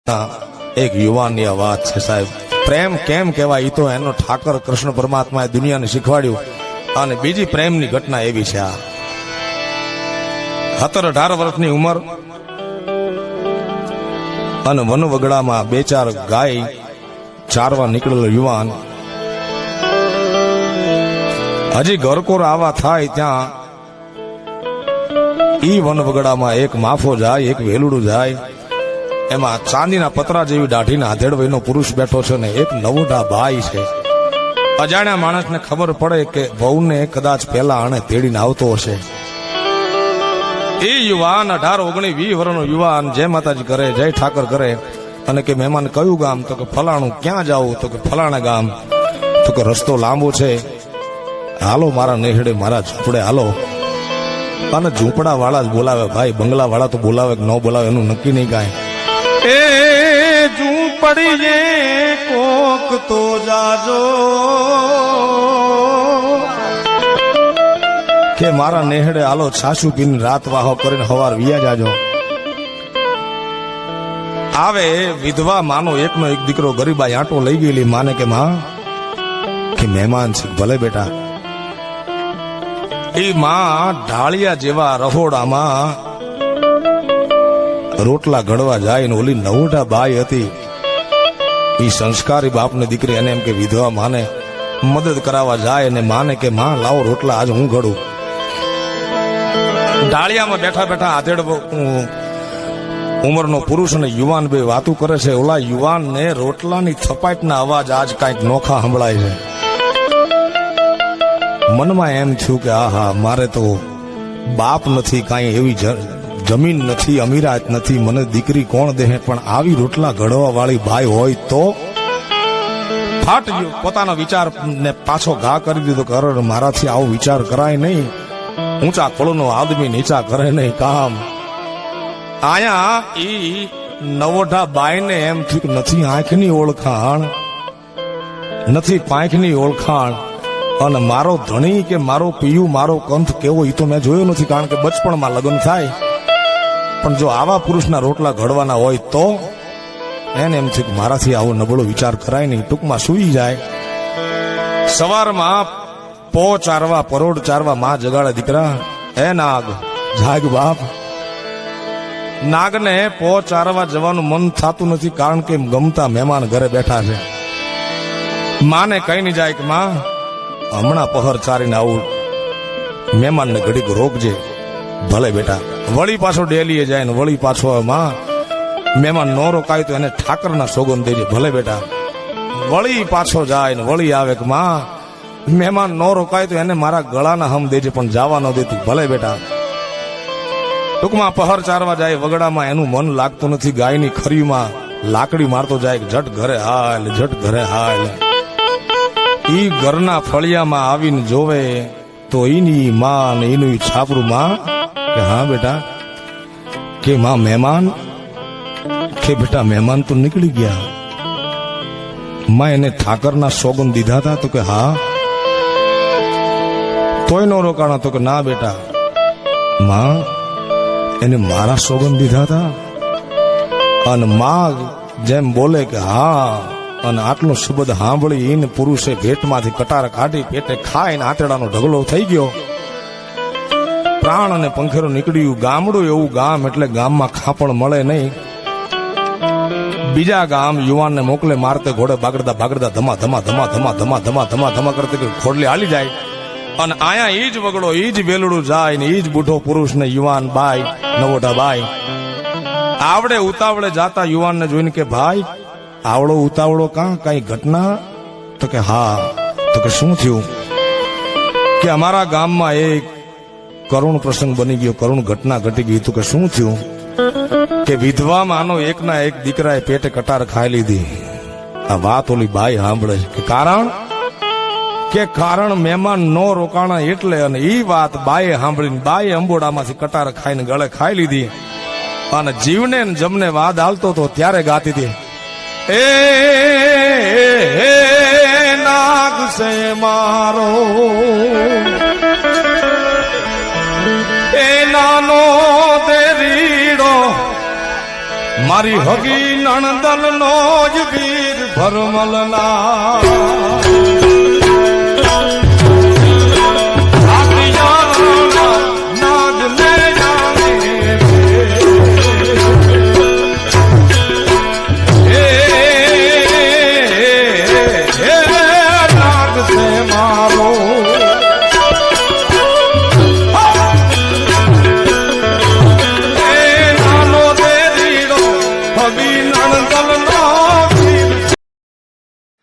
એક યુવાનની આ વાત છે સાહેબ. પ્રેમ કેમ કહેવાય તો એનો ઠાકર કૃષ્ણ પરમાત્માએ દુનિયાને શીખવાડ્યું. અને બીજી પ્રેમની ઘટના એવી છે. આ 17-18 વર્ષની ઉંમર અને વનવગડામાં 2-4 ગાય ચારવા નીકળેલો યુવાન હજી ઘરકોર આવા થાય ત્યાં ઈ વનવગડામાં એક માફો જાય, એક વેલુડું જાય. એમાં ચાંદીના પતરા જેવી દાઢીના આધેડવયનો પુરુષ બેઠો છે ને એક નવોઢા ભાઈ છે. અજાણ્યા માણસને ખબર પડે કે વહુને કદાચ પહેલા આણે તેડીને આવતો હશે. એ યુવાન 18-19-20 વર્ષનો યુવાન જય માતાજી કરે, જય ઠાકર કરે અને કે મહેમાન કયું ગામ? તો કે ફલાણું. ક્યાં જાવું? તો કે ફલાણા ગામ. તો કે રસ્તો લાંબો છે, હાલો મારા નેહડે, મારા ઝૂંપડે હાલો. અને ઝૂંપડા વાળા જ બોલાવે ભાઈ, બંગલા વાળા તો બોલાવે કે ન બોલાવે એનું નક્કી નહીં કાંઈ. એ ઝૂંપડીએ કોક તો જાજો કે મારા નેહડે હાલો, છાસુ પીને રાત વાહો કરીને હવાર વિયા જાજો. આવે વિધવા માનો એકનો એક દીકરો ગરીબાઈ આંટો લઈ ગયેલી માને કે માં કે મહેમાન છે. ભલે બેટા. એ માં ઢાળિયા જેવા રહોડામાં રોટલા ઘડવા જાય ને ઓલી નવોઢા બાઈ હતી એ સંસ્કારી બાપની દીકરી, એને એમ કે વિધવા માને મદદ કરાવવા જાય અને માને કે માં લાવો રોટલા આજ હું ઘડું. ઢાળિયામાં બેઠા બેઠા આધેડ ઉંમરનો પુરુષ અને યુવાન બે વાતું કરે છે. ઓલા યુવાનને રોટલાની થપાટના અવાજ આજ કાંઈક નોખા સંભળાય છે. મનમાં એમ થયું કે આહા, મારે તો બાપ નથી, કાંઈ એવી જમીન નથી, અમીરાત નથી, મને દીકરી કોણ દે? પણ આવી રોટલા ઘડવા વાળી ભાઈ હોય તો ફાટ ગયો. પોતાના વિચાર ને પાછો ઘા કરી દીધો કે અરે મારાથી આવો વિચાર કરાય નહીં. ઊંચા કળનો આદમી નીચા કરે નહીં કામ. આયા ઈ નવોઢા બાઈને એમ થયું કે નથી આંખની ઓળખાણ, નથી પાંખની ઓળખાણ, અને મારો ધણી કે મારો પિયું, મારો કંથ કેવો એ તો મેં જોયો નથી, કારણ કે બચપણમાં લગ્ન થાય. પણ જો આવા પુરુષના રોટલા ઘડવાના હોય તો એને એમ થયું કે મારાથી આવો નબળો વિચાર કરાય નહીં. ટૂંકમાં સૂઈ જાય. સવારમાં પો ચારવા, પરોડ ચારવા માં જગાડે દીકરા, એ નાગ જાગ બાપ. નાગને પો ચારવા જવાનું મન થતું નથી, કારણ કે ગમતા મહેમાન ઘરે બેઠા છે. માને કઈ નહીં જાય કે માં હમણાં પહર ચારીને આવું, મહેમાનને ઘડીક રોકજે. ભલે બેટા. વળી પાછો ડેલીએ જાય ને વળી પાછો માં મહેમાન નો રોકાય તો એને ઠાકરના સોગંદ દેજે. ભલે બેટા. વળી પાછો જાય ને વળી આવે કે માં મહેમાન નો રોકાય તો એને મારા ગળાના હમ દેજે, પણ જવા ન દેતી. ભલે બેટા. ટૂંકમાં પહર ચારવા જાય વગડામાં એનું મન લાગતું નથી. ગાયની ખરીમાં લાકડી મારતો જાય કે જટ ઘરે હાલ, જટ ઘરે હાલ. ઈ ઘરના ફળિયામાં આવીને જોવે તો એની માં ને એનું છાપરું માં કે હા બેટા કે માં મહેમાન કે બેટા મહેમાન તો નીકળી ગયા. માં એને ઠાકરના સોગંદ દીધા હતા? તો કે હા. તોય નો રોકાણા? તો કે ના બેટા, માં એને મારા સોગંદ દીધા હતા. અને માં જેમ બોલે કે હા, અને આટલો શબ્દ સાંભળી એને પુરુષે ભેટમાંથી કટાર કાઢી પેટે ખાઈને આંતરડાનો ઢગલો થઈ ગયો. પ્રાણ અને પંખેરો નીકળ્યું. ગામડું એવું ગામ એટલે ગામમાં ખાપણ મળે નહીં. બીજા ગામ યુવાનને મોકલે મારતે ઘોડે બાગડતા બાગડતા ધમા ધમા ધમા ધમા ધમા ધમા ધમા ધમા કરતી ખોડલી હાલી જાય. અને આયા ઈ જ વગડો, ઈ જ વેલડું જાય ને ઈ જ બુઢો પુરુષ ને યુવાન બાઈ, નવોઢા બાઈ આવડે ઉતાવળે જાતા યુવાનને જોઈને કે ભાઈ આવડો ઉતાવળો કાં, કઈ ઘટના? તો કે હા. તો કે શું થયું? કે અમારા ગામમાં એક કરુણ પ્રસંગ બની ગયો, કરુણ ઘટના ઘટી ગઈ. તો કે શું થયું? કે વિધવા માનો એકના એક દીકરાએ પેટે કટાર ખાઈ લીધી. આ વાત ઓલી બાઈ સાંભળે છે. કે કારણ? કે કારણ મહેમાન નો રોકાણા એટલે. અને ઈ વાત બાઈએ સાંભળીને બાઈએ અંબોડામાંથી કટાર ખાઈને ગળે ખાઈ લીધી. અને જીવને જમને વાદ હાલતો તો ત્યારે ગાતી હતી, એ નાગ સે મારો એ નાનો દેરીડો મારી હગી નણદલ નો જ વીર ભરમલના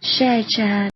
Share chat.